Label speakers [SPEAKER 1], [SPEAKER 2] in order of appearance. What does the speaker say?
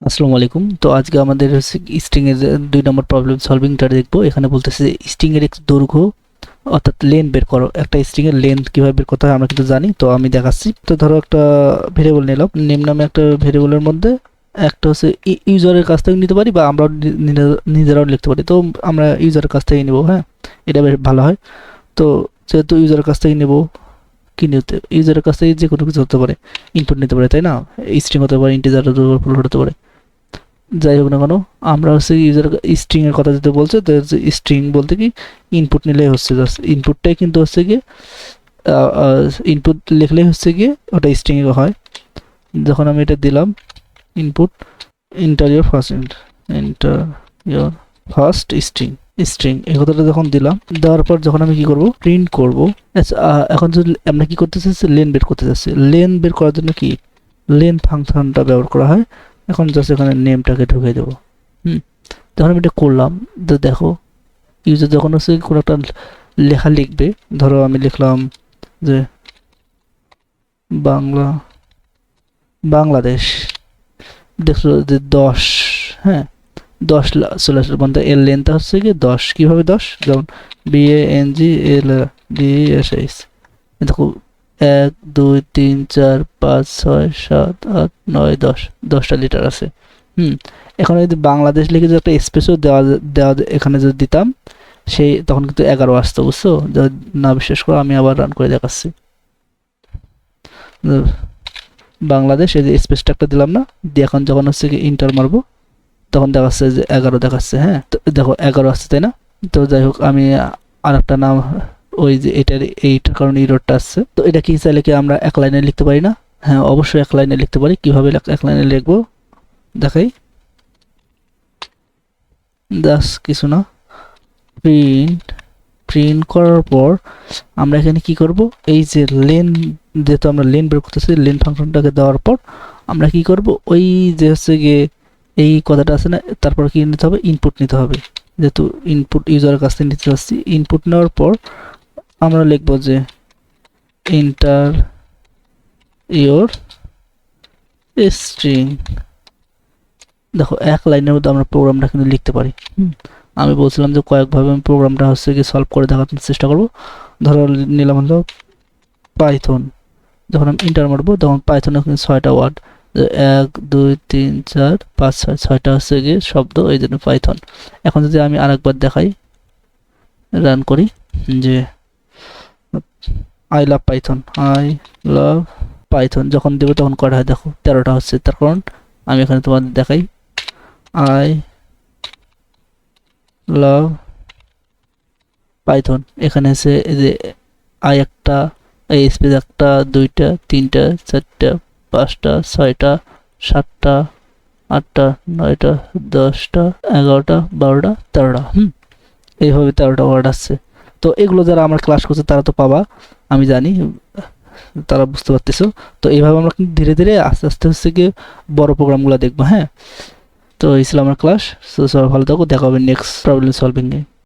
[SPEAKER 1] আসসালামু আলাইকুম। তো আজকে আমাদের হচ্ছে স্ট্রিং এর 2 নম্বর প্রবলেম সলভিংটা দেখবো। এখানে বলতেছে যে স্ট্রিং এর একটি দৈর্ঘ্য অর্থাৎ লেন বের করো। একটা স্ট্রিং এর লেন্থ কিভাবে বের করতে হয় আমরা কিন্তু জানি। তো আমি দেখাচ্ছি। তো ধরো একটা ভেরিয়েবল নিলাম, নেম নামে একটা ভেরিয়েবলের মধ্যে একটা হচ্ছে ইউজারের কাছ থেকে নিতে পারি বা আমরা নিজেরাও লিখতে পারি। তো আমরা ইউজারের কাছ থেকে নিব, হ্যাঁ, এটা বেশ ভালো হয়। তো যেহেতু ইউজারের কাছ থেকে নেব, কি নিতে ইউজারের কাছ থেকে যে কোনো কিছু হতে পারে, ইনপুট নিতে পারে, তাই না? স্ট্রিং হতে পারে, ইন্টিজার হতে পারে, যাই হোক না কেন। আমরা হচ্ছে ইউজার স্ট্রিং এর কথা যেটা বলছে, তো স্ট্রিং বলতে কি ইনপুট নিলেই হচ্ছে, জাস্ট ইনপুটটাই কিন্তু হচ্ছে গিয়ে ইনপুট লিখলেই হচ্ছে গিয়ে ওটা স্ট্রিং এ হয়। যখন আমি এটা দিলাম input inter your first inter your first string string এই কথাটা যখন দিলাম, দেওয়ার পর যখন আমি কি করব, প্রিন্ট করব। আচ্ছা, এখন যদি আমরা কি করতে চাচ্ছি, লেন বের করতে চাচ্ছি। লেন বের করার জন্য কি লেন ফাংশনটা ব্যবহার করা হয়। এখন জাস্ট এখানে নেমটাকে ঢুকিয়ে দেবো। হুম, যখন আমি এটা করলাম, তো দেখো ইউজার যখন হচ্ছে কোনো একটা লেখা লিখবে, ধরো আমি লিখলাম যে বাংলা বাংলাদেশ, দেখলো যে 10, হ্যাঁ, 10 চলে আসলো, মানে এর লেন্থ হচ্ছে কি 10। কীভাবে 10? যেমন BANGL, দেখো 1 2 3 4 5 6 7 8 9 10, 10টা লিটার আছে। হুম, এখন যদি বাংলাদেশ লিখে যদি একটা স্পেসও দেওয়া দেওয়া এখানে যদি দিতাম, সেই তখন কিন্তু 11 আসতো, বুঝছো? না বিশ্বাস করো, আমি আবার রান করে দেখাচ্ছি। বাংলাদেশ, এই যে স্পেসটা একটা দিলাম না, দিয়ে এখন যখন হচ্ছে কি ইন্টার মারবো, তখন দেখাচ্ছে যে 11 দেখাচ্ছে। হ্যাঁ, তো দেখো 11 আসছে, তাই না? তো যাই হোক, আমি আর একটা নাম, ওই যে এইটার কারণে ইরোরটা আসছে। তো এটা কি চাইলে কি আমরা এক লাইনে লিখতে পারি না? হ্যাঁ, অবশ্যই এক লাইনে লিখতে পারি। কিভাবে এক লাইনে লিখবো দেখাই। দাস কিছু না, প্রিন্ট প্রিন্ট করার পর আমরা এখানে কি করব, এই যে লেন, যেহেতু আমরা লেন বের করতেছি, লেন ফাংশনটাকে দেওয়ার পর আমরা কি করব, ওই যে হচ্ছে গিয়ে এই কথাটা আছে না, তারপর কি নিতে হবে, ইনপুট নিতে হবে। যেহেতু ইনপুট ইউজারের কাছ থেকে নিতে চাচ্ছি, ইনপুট নেওয়ার পর আমরা লিখব যে এন্টার ইওর স্ট্রিং। দেখো এক লাইনের মধ্যে আমরা প্রোগ্রামটা কিন্তু লিখতে পারি। আমি বলছিলাম যে কয়েকভাবে আমি প্রোগ্রামটা হচ্ছে কি সলভ করে দেখানোর চেষ্টা করব। ধরো নিলাম হলো পাইথন, যখন আমি ইন্টার মারবো তখন পাইথনে কিন্তু 6টা ওয়ার্ড, 1 2 3 4 5 6, 6টা হচ্ছে গিয়ে শব্দ, এই জন্য পাইথন। এখন যদি আমি আরেকবার দেখাই, রান করি, যে I love Python, I love Python যখন দেবো তখন কটা হয় দেখো, 13টা হচ্ছে। তার কারণ আমি এখানে তোমাদের দেখাই, আই লাভ পাইথন, এখানে এসে এই যে আই একটা, এই স্পেস 1 2 3 4 5 6 7 8 9 10 11 12 13টা। এইভাবে 13টা ওয়ার্ড আসছে। তো এগুলো যারা আমার ক্লাস করছে তারা তো পাবা, আমি জানি, তারা বুঝতে পারতেছো। তো এইভাবে আমরা কিন্তু ধীরে ধীরে আস্তে আস্তে হচ্ছে গিয়ে বড় প্রোগ্রামগুলো দেখবো। হ্যাঁ, তো এই ছিল আমার ক্লাস। সো সবাই ভালো থাকো, দেখা হবে নেক্সট প্রবলেম সলভিং এ।